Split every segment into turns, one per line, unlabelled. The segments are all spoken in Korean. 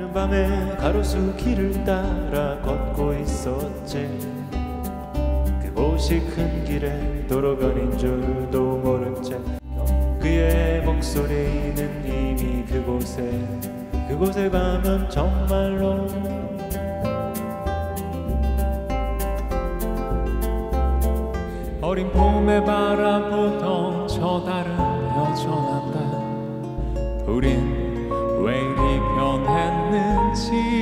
그는 밤에 가로수 길을 따라 걷고 있었지. 그곳이 큰 길에 도로변인 줄도 모른 채 그의 목소리는 이미 그곳에 가면 정말로
어린 봄에 바라보던 저 달은 여전한가. 우린 왜 이리 변했는지.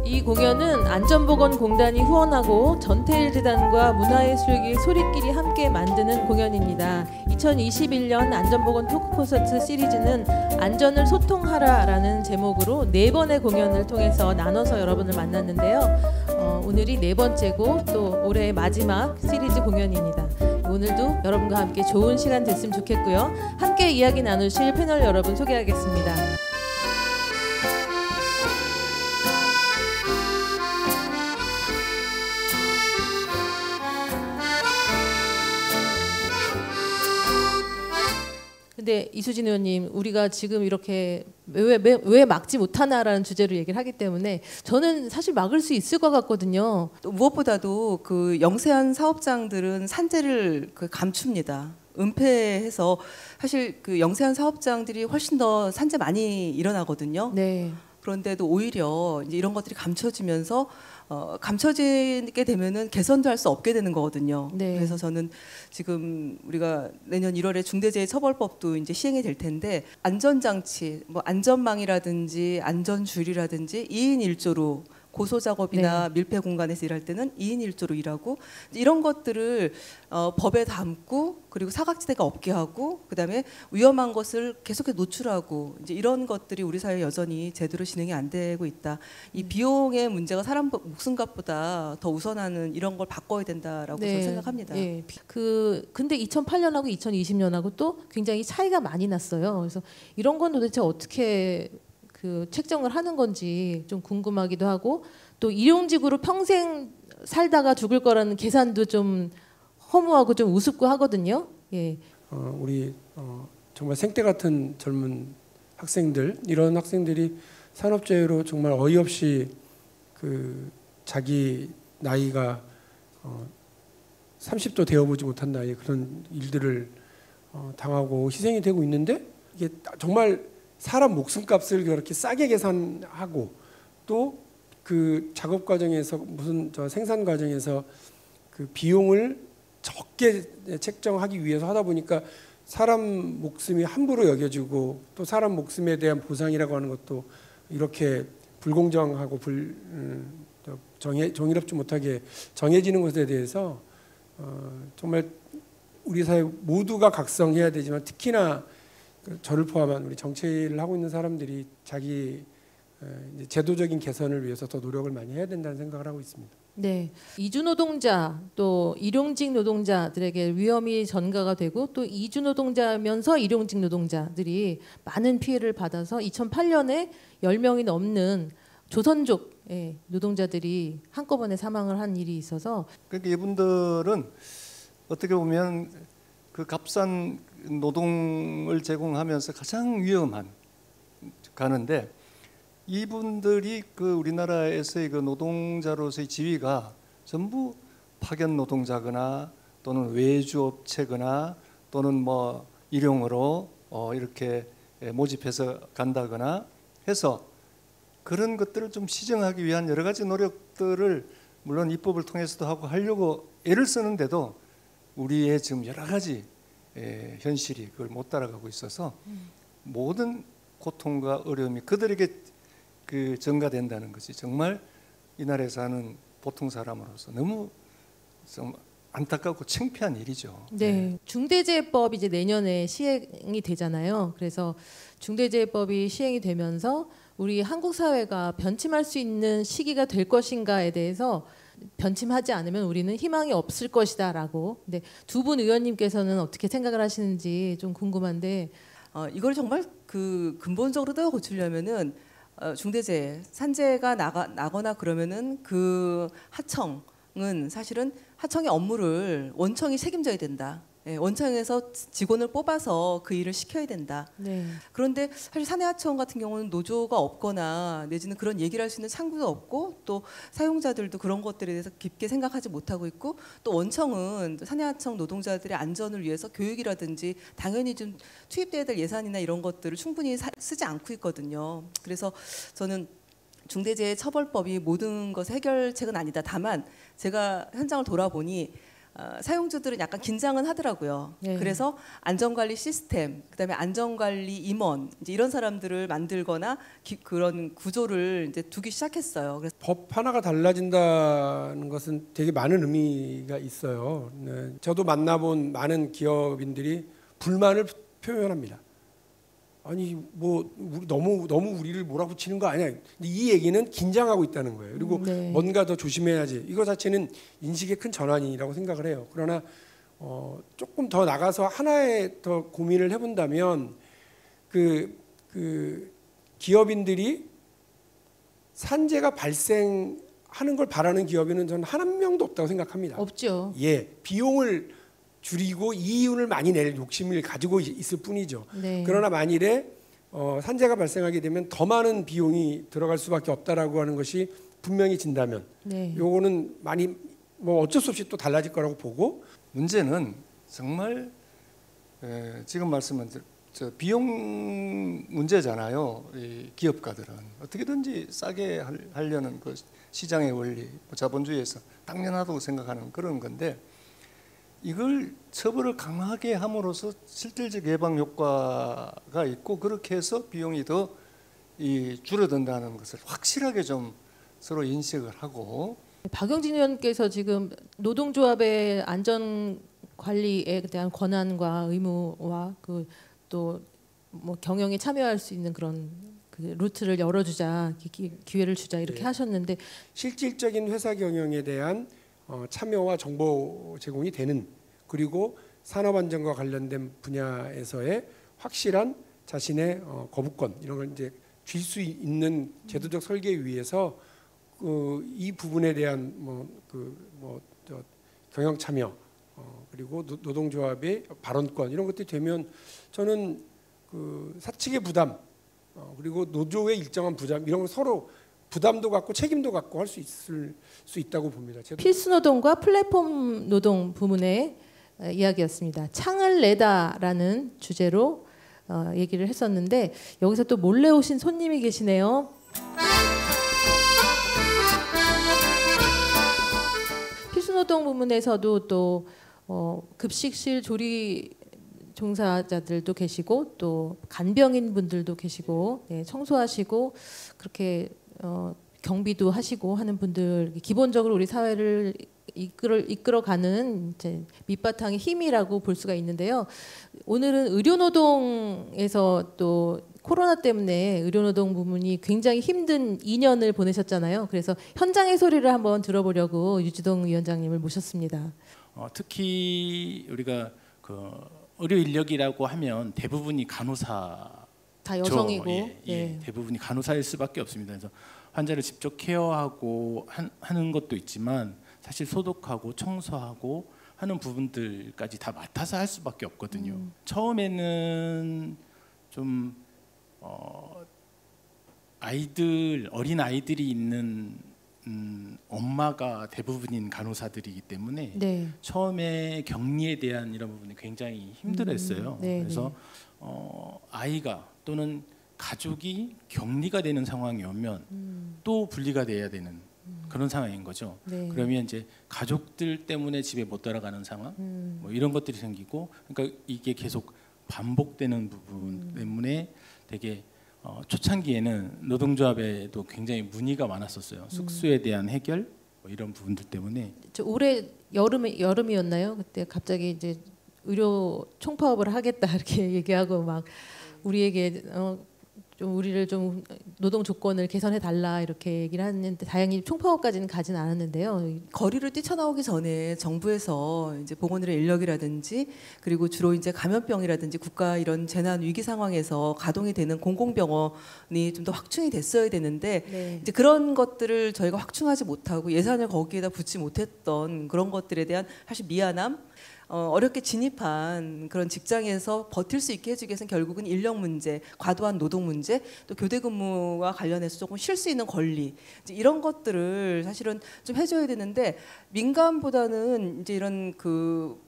이 공연은 안전보건공단이 후원하고 전태일재단과 문화예술계 소리끼리 함께 만드는 공연입니다. 2021년 안전보건 토크 콘서트 시리즈는 안전을 소통하라라는 제목으로 4번의 공연을 통해서 나눠서 여러분을 만났는데요. 오늘이 4번째고 또 올해의 마지막 시리즈 공연입니다. 오늘도 여러분과 함께 좋은 시간 됐으면 좋겠고요. 함께 이야기 나누실 패널 여러분 소개하겠습니다. 근데 이수진 의원님, 우리가 지금 이렇게 왜 막지 못하나라는 주제로 얘기를 하기 때문에 저는 사실 막을 수 있을 것 같거든요.
또 무엇보다도 그 영세한 사업장들은 산재를 감춥니다. 은폐해서 사실 그 영세한 사업장들이 훨씬 더 산재 많이 일어나거든요.
네.
그런데도 오히려 이제 이런 것들이 감춰지면서 감춰지게 되면은 개선도 할 수 없게 되는 거거든요.
네.
그래서 저는 지금 우리가 내년 1월에 중대재해처벌법도 이제 시행이 될 텐데 안전장치, 뭐 안전망이라든지 안전줄이라든지 2인 1조로 고소 작업이나 밀폐 공간에서 일할 때는 2인 1조로 일하고 이런 것들을 법에 담고 그리고 사각지대가 없게 하고 그다음에 위험한 것을 계속해서 노출하고 이제 이런 것들이 우리 사회에 여전히 제대로 진행이 안 되고 있다. 이 비용의 문제가 사람 목숨값보다 더 우선하는 이런 걸 바꿔야 된다라고 저는 생각합니다.
네. 근데 2008년하고 2020년하고 또 굉장히 차이가 많이 났어요. 그래서 이런 건 도대체 어떻게 책정을 하는 건지 좀 궁금하기도 하고 또 일용직으로 평생 살다가 죽을 거라는 계산도 좀 허무하고 좀 우습고 하거든요. 예.
우리 정말 생때 같은 젊은 학생들, 이런 학생들이 산업재해로 정말 어이없이 그 자기 나이가 30도 되어보지 못한 나이에 그런 일들을 당하고 희생이 되고 있는데 이게 정말 사람 목숨값을 그렇게 싸게 계산하고 또 그 작업 과정에서 무슨 생산 과정에서 그 비용을 적게 책정하기 위해서 하다 보니까 사람 목숨이 함부로 여겨지고 또 사람 목숨에 대한 보상이라고 하는 것도 이렇게 불공정하고 정의롭지 못하게 정해지는 것에 대해서 정말 우리 사회 모두가 각성해야 되지만 특히나 저를 포함한 우리 정치를 하고 있는 사람들이 자기 제도적인 개선을 위해서 더 노력을 많이 해야 된다는 생각을 하고 있습니다.
네, 이주 노동자 또 일용직 노동자들에게 위험이 전가가 되고 또 이주 노동자면서 일용직 노동자들이 많은 피해를 받아서 2008년에 10명이 넘는 조선족 노동자들이 한꺼번에 사망을 한 일이 있어서
그러니까 이분들은 어떻게 보면 그 값싼 노동을 제공하면서 가장 위험한 가는데 이분들이 그 우리나라에서의 그 노동자로서의 지위가 전부 파견 노동자거나 또는 외주업체거나 또는 뭐 일용으로 이렇게 모집해서 간다거나 해서 그런 것들을 좀 시정하기 위한 여러 가지 노력들을 물론 입법을 통해서도 하고 하려고 애를 쓰는데도 우리의 지금 여러 가지 현실이 그걸 못 따라가고 있어서 모든 고통과 어려움이 그들에게 그 전가된다는 것이 정말 이 나라에 사는 보통 사람으로서 너무 좀 안타깝고 창피한 일이죠.
네, 중대재해법이 이제 내년에 시행이 되잖아요. 그래서 중대재해법이 시행이 되면서 우리 한국 사회가 변침할 수 있는 시기가 될 것인가에 대해서 변침하지 않으면 우리는 희망이 없을 것이다라고. 근데 두 분 의원님께서는 어떻게 생각을 하시는지 좀 궁금한데.
이걸 정말 그 근본적으로 더 고치려면은 중대재해 산재가 나거나 그러면은 그 하청은 사실은 하청의 업무를 원청이 책임져야 된다. 예, 원청에서 직원을 뽑아서 그 일을 시켜야 된다.
네.
그런데 사실 사내하청 같은 경우는 노조가 없거나 내지는 그런 얘기를 할 수 있는 창구도 없고 또 사용자들도 그런 것들에 대해서 깊게 생각하지 못하고 있고 또 원청은 사내하청 노동자들의 안전을 위해서 교육이라든지 당연히 좀 투입돼야 될 예산이나 이런 것들을 충분히 쓰지 않고 있거든요. 그래서 저는 중대재해처벌법이 모든 것의 해결책은 아니다. 다만 제가 현장을 돌아보니 사용주들은 약간 긴장은 하더라고요.
네.
그래서 안전관리 시스템, 그다음에 안전관리 임원 이제 이런 사람들을 만들거나 그런 구조를 이제 두기 시작했어요. 그래서
법 하나가 달라진다는 것은 되게 많은 의미가 있어요. 네. 저도 만나본 많은 기업인들이 불만을 표현합니다. 아니 뭐 너무 우리를 몰아붙이는 거 아니야. 근데 이 얘기는 긴장하고 있다는 거예요. 그리고
네.
뭔가 더 조심해야지. 이거 자체는 인식의 큰 전환이라고 생각을 해요. 그러나 조금 더 나가서 하나의 더 고민을 해본다면 그 기업인들이 산재가 발생하는 걸 바라는 기업인은 저는 한 명도 없다고 생각합니다.
없죠.
예, 비용을 줄이고 이윤을 많이 낼 욕심을 가지고 있을 뿐이죠.
네.
그러나 만일에 산재가 발생하게 되면 더 많은 비용이 들어갈 수밖에 없다라고 하는 것이 분명히 진다면,
네.
요거는 많이 뭐 어쩔 수 없이 또 달라질 거라고 보고.
문제는 정말 지금 말씀한 저 비용 문제잖아요. 이 기업가들은 어떻게든지 싸게 하려는 그 시장의 원리, 자본주의에서 당연하다고 생각하는 그런 건데. 이걸 처벌을 강하게 함으로써 실질적 예방 효과가 있고 그렇게 해서 비용이 더 줄어든다는 것을 확실하게 좀 서로 인식을 하고.
박영진 의원께서 지금 노동조합의 안전 관리에 대한 권한과 의무와 그 또 뭐 경영에 참여할 수 있는 그런 그 루트를 열어주자, 기회를 주자 이렇게 하셨는데
실질적인 회사 경영에 대한 참여와 정보 제공이 되는, 그리고 산업안전과 관련된 분야에서의 확실한 자신의 거부권 이런 걸 이제 줄 수 있는 제도적 설계 위에서 이 부분에 대한 경영 참여 그리고 노동조합의 발언권 이런 것들이 되면 저는 그 사측의 부담 그리고 노조의 일정한 부담 이런 걸 서로 부담도 갖고 책임도 갖고 할 수 있을 수 있다고 봅니다.
필수 노동과 플랫폼 노동 부문의 이야기였습니다. 창을 내다라는 주제로 얘기를 했었는데 여기서 또 몰래 오신 손님이 계시네요. 필수 노동 부문에서도 또 급식실 조리 종사자들도 계시고 또 간병인 분들도 계시고 청소하시고 그렇게 경비도 하시고 하는 분들, 기본적으로 우리 사회를 이끌어가는 이제 밑바탕의 힘이라고 볼 수가 있는데요. 오늘은 의료노동에서 또 코로나 때문에 의료노동 부문이 굉장히 힘든 2년을 보내셨잖아요. 그래서 현장의 소리를 한번 들어보려고 유지동 위원장님을 모셨습니다.
특히 우리가 그 의료 인력이라고 하면 대부분이 간호사
다 여성이고
예, 대부분이 간호사일 수밖에 없습니다. 그래서 환자를 직접 케어하고 하는 것도 있지만 사실 소독하고 청소하고 하는 부분들까지 다 맡아서 할 수밖에 없거든요. 처음에는 좀 어린 아이들이 있는 엄마가 대부분인 간호사들이기 때문에
네.
처음에 격리에 대한 이런 부분이 굉장히 힘들었어요.
네,
그래서 아이가 또는 가족이 격리가 되는 상황이 오면 또 분리가 돼야 되는 그런 상황인 거죠.
네.
그러면 이제 가족들 때문에 집에 못 돌아가는 상황, 뭐 이런 것들이 생기고, 그러니까 이게 계속 반복되는 부분 때문에 되게 초창기에는 노동조합에도 굉장히 문의가 많았었어요. 숙소에 대한 해결 뭐 이런 부분들 때문에.
올해 여름이었나요? 그때 갑자기 이제 의료 총파업을 하겠다 이렇게 얘기하고 막 우리에게 좀 우리를 좀 노동 조건을 개선해 달라 이렇게 얘기를 하는데 다행히 총파업까지는 가진 않았는데요.
거리를 뛰쳐나오기 전에 정부에서 이제 보건의료 인력이라든지 그리고 주로 이제 감염병이라든지 국가 이런 재난 위기 상황에서 가동이 되는 공공병원이 좀 더 확충이 됐어야 되는데
네.
이제 그런 것들을 저희가 확충하지 못하고 예산을 거기에다 붓지 못했던 그런 것들에 대한 사실 미안함. 어렵게 진입한 그런 직장에서 버틸 수 있게 해주기 위해서는 결국은 인력 문제, 과도한 노동 문제, 또 교대 근무와 관련해서 조금 쉴 수 있는 권리 이제 이런 것들을 사실은 좀 해줘야 되는데 민간보다는 이제 이런 그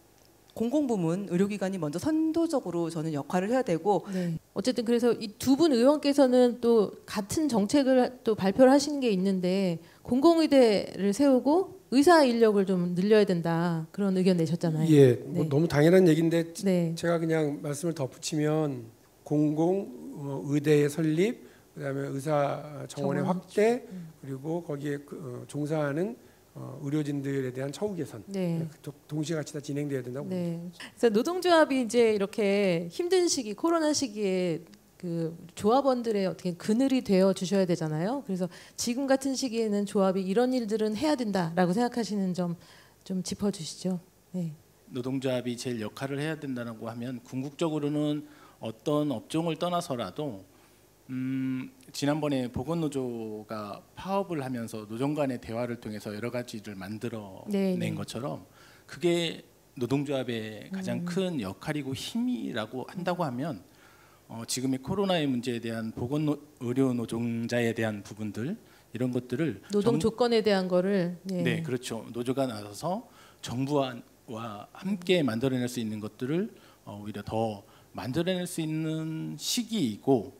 공공부문 의료기관이 먼저 선도적으로 저는 역할을 해야 되고
네. 어쨌든 그래서 이 두 분 의원께서는 또 같은 정책을 또 발표를 하신 게 있는데 공공의대를 세우고 의사 인력을 좀 늘려야 된다 그런 의견 내셨잖아요.
예,
네.
뭐 너무 당연한 얘기인데
네.
제가 그냥 말씀을 덧붙이면 공공 의대의 설립, 그다음에 의사 정원의 확대, 그리고 거기에 종사하는 의료진들에 대한 처우 개선,
네.
동시에 같이 다 진행돼야 된다고 봅니다.
네. 그래서 노동조합이 이제 이렇게 힘든 시기, 코로나 시기에 그 조합원들의 어떻게 그늘이 되어 주셔야 되잖아요. 그래서 지금 같은 시기에는 조합이 이런 일들은 해야 된다라고 생각하시는 점 좀 짚어주시죠. 네.
노동조합이 제일 역할을 해야 된다고 하면 궁극적으로는 어떤 업종을 떠나서라도 지난번에 보건노조가 파업을 하면서 노정 간의 대화를 통해서 여러 가지를 만들어낸
네.
것처럼 그게 노동조합의 가장 큰 역할이고 힘이라고 한다고 하면 지금의 코로나의 문제에 대한 의료 노동자에 대한 부분들 이런 것들을
노동 조건에 대한 거를
네, 그렇죠. 노조가 나서서 정부와 함께 만들어낼 수 있는 것들을 오히려 더 만들어낼 수 있는 시기이고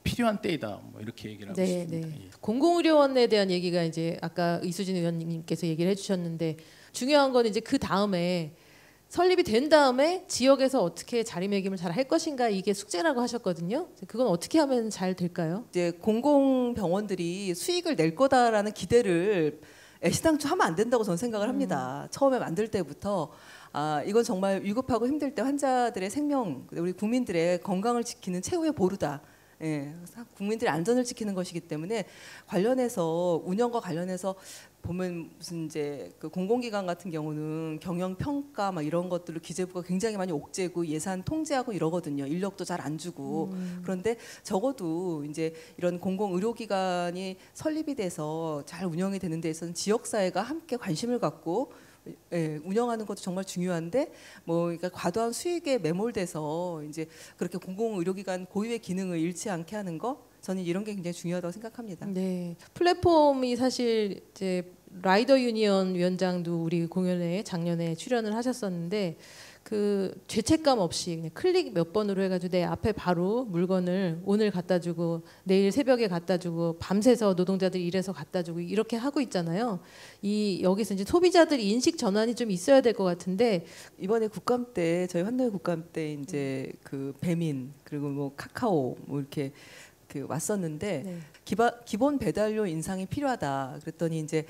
필요한 때이다. 뭐 이렇게 얘기를 하고 싶습니다.
네.
예.
공공의료원에 대한 얘기가 이제 아까 이수진 의원님께서 얘기를 해주셨는데 중요한 건 이제 그 다음에 설립이 된 다음에 지역에서 어떻게 자리매김을 잘 할 것인가 이게 숙제라고 하셨거든요. 그건 어떻게 하면 잘 될까요?
이제 공공병원들이 수익을 낼 거다라는 기대를 애시당초 하면 안 된다고 저는 생각을 합니다. 처음에 만들 때부터 이건 정말 위급하고 힘들 때 환자들의 생명, 우리 국민들의 건강을 지키는 최후의 보루다. 예, 국민들의 안전을 지키는 것이기 때문에 관련해서 운영과 관련해서 보면 무슨 이제 그 공공기관 같은 경우는 경영 평가 막 이런 것들로 기재부가 굉장히 많이 옥죄고 예산 통제하고 이러거든요. 인력도 잘 안 주고 그런데 적어도 이제 이런 공공 의료기관이 설립이 돼서 잘 운영이 되는 데에서는 지역 사회가 함께 관심을 갖고 예, 운영하는 것도 정말 중요한데 뭐 그러니까 과도한 수익에 매몰돼서 이제 그렇게 공공 의료기관 고유의 기능을 잃지 않게 하는 거 저는 이런 게 굉장히 중요하다고 생각합니다.
네, 플랫폼이 사실 이제 라이더 유니언 위원장도 우리 공연에 작년에 출연을 하셨었는데 그 죄책감 없이 그냥 클릭 몇 번으로 해가지고 내 앞에 바로 물건을 오늘 갖다주고 내일 새벽에 갖다주고 밤새서 노동자들이 일해서 갖다주고 이렇게 하고 있잖아요. 여기서 이제 소비자들이 인식 전환이 좀 있어야 될 것 같은데
이번에 국감 때 저희 환노회 국감 때 이제 그 배민 그리고 뭐 카카오 뭐 이렇게 그 왔었는데
네.
기본 배달료 인상이 필요하다. 그랬더니 이제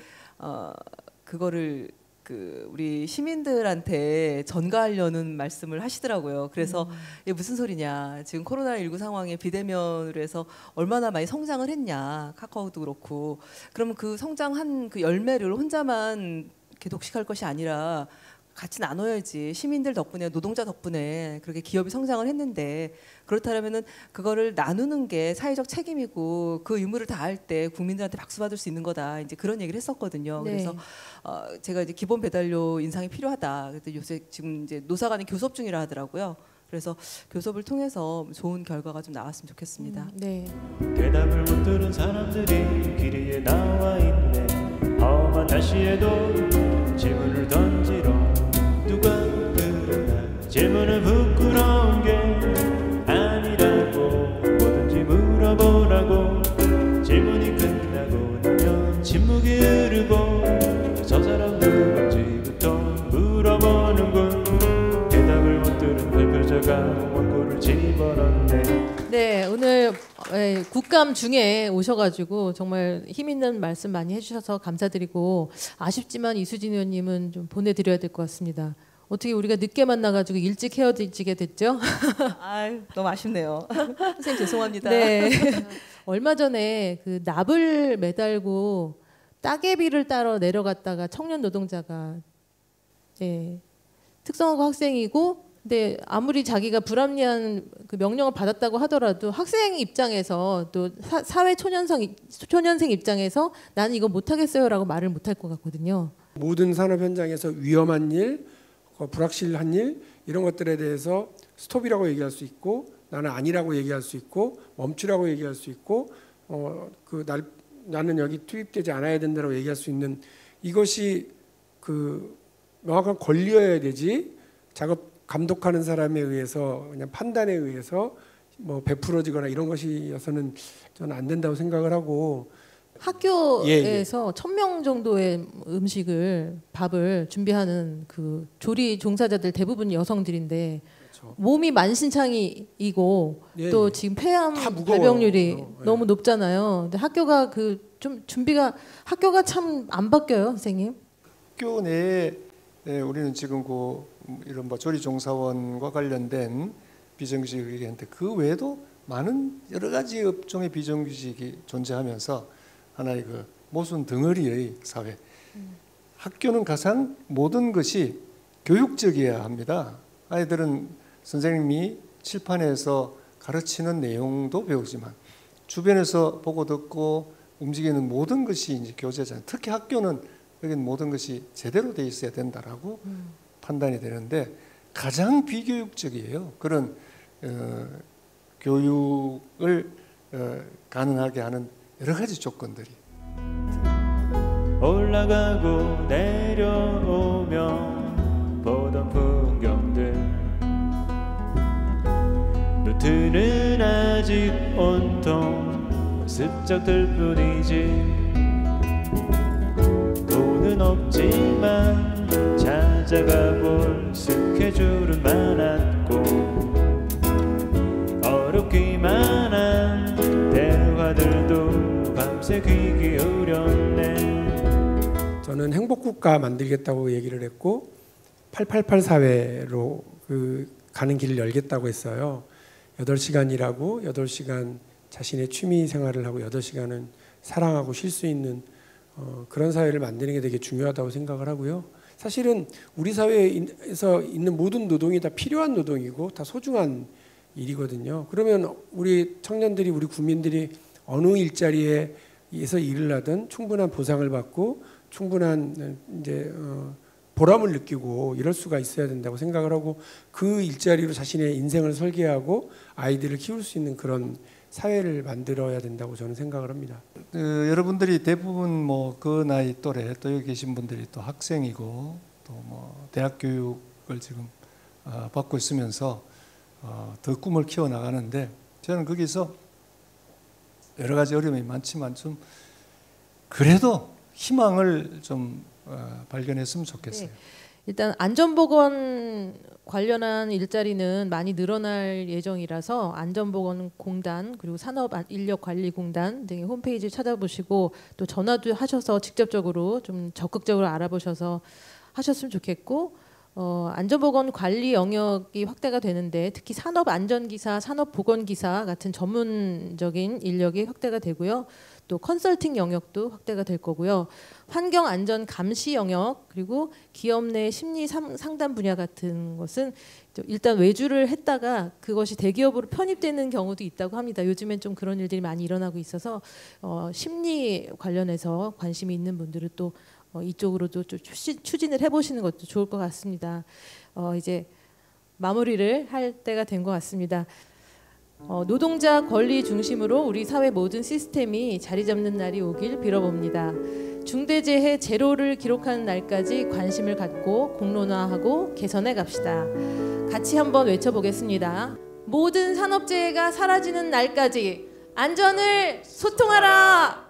그거를 그 우리 시민들한테 전가하려는 말씀을 하시더라고요. 그래서 이게 무슨 소리냐. 지금 코로나19 상황에 비대면으로 해서 얼마나 많이 성장을 했냐. 카카오도 그렇고. 그러면 그 성장한 그 열매를 혼자만 이렇게 독식할 것이 아니라 같이 나눠야지. 시민들 덕분에 노동자 덕분에 그렇게 기업이 성장을 했는데 그렇다면은 그거를 나누는 게 사회적 책임이고 그 의무를 다할 때 국민들한테 박수 받을 수 있는 거다. 이제 그런 얘기를 했었거든요.
네.
그래서 제가 이제 기본 배달료 인상이 필요하다. 그때 요새 지금 이제 노사 간에 교섭 중이라 하더라고요. 그래서 교섭을 통해서 좋은 결과가 좀 나왔으면 좋겠습니다.
네.
대답을 못 들은 사람들이 길 위에 나와 있네. 험한 날씨에도 질문을 던지러 누가 그러나 질문은 부끄러운 게 아니라고 뭐든지 물어보라고. 질문이 끝나고 나면 침묵이 흐르고 저 사람 누군지부터 물어보는군. 대답을 못 들은 발표자가 원고를 집어넣네.
네, 오늘 국감 중에 오셔가지고 정말 힘 있는 말씀 많이 해주셔서 감사드리고 아쉽지만 이수진 의원님은 좀 보내드려야 될 것 같습니다. 어떻게 우리가 늦게 만나가지고 일찍 헤어지게 됐죠?
아유, 너무 아쉽네요. 선생님 죄송합니다.
네. 얼마 전에 그 납을 매달고 따개비를 따러 내려갔다가 청년 노동자가 특성화고 학생이고 근데 아무리 자기가 불합리한 그 명령을 받았다고 하더라도 학생 입장에서 또 사회 초년생 입장에서 나는 이거 못하겠어요라고 말을 못할 것 같거든요.
모든 산업 현장에서 위험한 일, 불확실한 일 이런 것들에 대해서 스톱이라고 얘기할 수 있고 나는 아니라고 얘기할 수 있고 멈추라고 얘기할 수 있고 나는 여기 투입되지 않아야 된다고 얘기할 수 있는 이것이 그 명확한 권리여야 되지 작업 감독하는 사람에 의해서 그냥 판단에 의해서 뭐 베풀어지거나 이런 것이어서는 저는 안 된다고 생각을 하고
학교에서 1000명 정도의 밥을 준비하는 그 조리 종사자들 대부분 여성들인데 그렇죠. 몸이 만신창이이고 또 지금 폐암 발병률이 너무 높잖아요. 근데 학교가 학교가 참 안 바뀌어요, 선생님.
학교 내에 우리는 지금 이런 조리 종사원과 관련된 비정규직을 얘기하는데 그 외에도 많은 여러 가지 업종의 비정규직이 존재하면서 하나의 그 모순 덩어리의 사회. 학교는 가장 모든 것이 교육적이어야 합니다. 아이들은 선생님이 칠판에서 가르치는 내용도 배우지만 주변에서 보고 듣고 움직이는 모든 것이 이제 교재잖아요. 특히 학교는 여기는 모든 것이 제대로 돼 있어야 된다라고 판단이 되는데 가장 비교육적이에요. 그런 교육을 가능하게 하는 여러 가지 조건들이.
올라가고 내려오며 보던 풍경들 노트는 아직 온통 습작들 뿐이지 돈은 없지만 찾아가 볼 스케줄은 많았고 어렵기만 한 대화들도 밤새 귀 기울였네.
저는 행복국가 만들겠다고 얘기를 했고 888 사회로 가는 길을 열겠다고 했어요. 8시간 일하고 8시간 자신의 취미 생활을 하고 8시간은 사랑하고 쉴 수 있는 그런 사회를 만드는 게 되게 중요하다고 생각을 하고요. 사실은 우리 사회에서 있는 모든 노동이 다 필요한 노동이고 다 소중한 일이거든요. 그러면 우리 청년들이 우리 국민들이 어느 일자리에서 일을 하든 충분한 보상을 받고 충분한 이제 보람을 느끼고 이럴 수가 있어야 된다고 생각을 하고 그 일자리로 자신의 인생을 설계하고 아이들을 키울 수 있는 그런 사회를 만들어야 된다고 저는 생각을 합니다.
여러분들이 대부분 그 나이 또래 또 여기 계신 분들이 또 학생이고 또 대학 교육을 지금 받고 있으면서 더 꿈을 키워 나가는데 저는 거기서 여러 가지 어려움이 많지만 좀 그래도 희망을 좀 발견했으면 좋겠어요.
네. 일단 안전보건 관련한 일자리는 많이 늘어날 예정이라서 안전보건공단 그리고 산업인력관리공단 등의 홈페이지 찾아보시고 또 전화도 하셔서 직접적으로 좀 적극적으로 알아보셔서 하셨으면 좋겠고 안전보건 관리 영역이 확대가 되는데 특히 산업안전기사, 산업보건기사 같은 전문적인 인력이 확대가 되고요. 또 컨설팅 영역도 확대가 될 거고요. 환경안전 감시 영역 그리고 기업 내 심리 상담 분야 같은 것은 일단 외주를 했다가 그것이 대기업으로 편입되는 경우도 있다고 합니다. 요즘엔 좀 그런 일들이 많이 일어나고 있어서 심리 관련해서 관심이 있는 분들은 또 이쪽으로도 좀 추진을 해보시는 것도 좋을 것 같습니다. 이제 마무리를 할 때가 된 것 같습니다. 노동자 권리 중심으로 우리 사회 모든 시스템이 자리 잡는 날이 오길 빌어봅니다. 중대재해 제로를 기록하는 날까지 관심을 갖고 공론화하고 개선해 갑시다. 같이 한번 외쳐보겠습니다. 모든 산업재해가 사라지는 날까지 안전을 소통하라!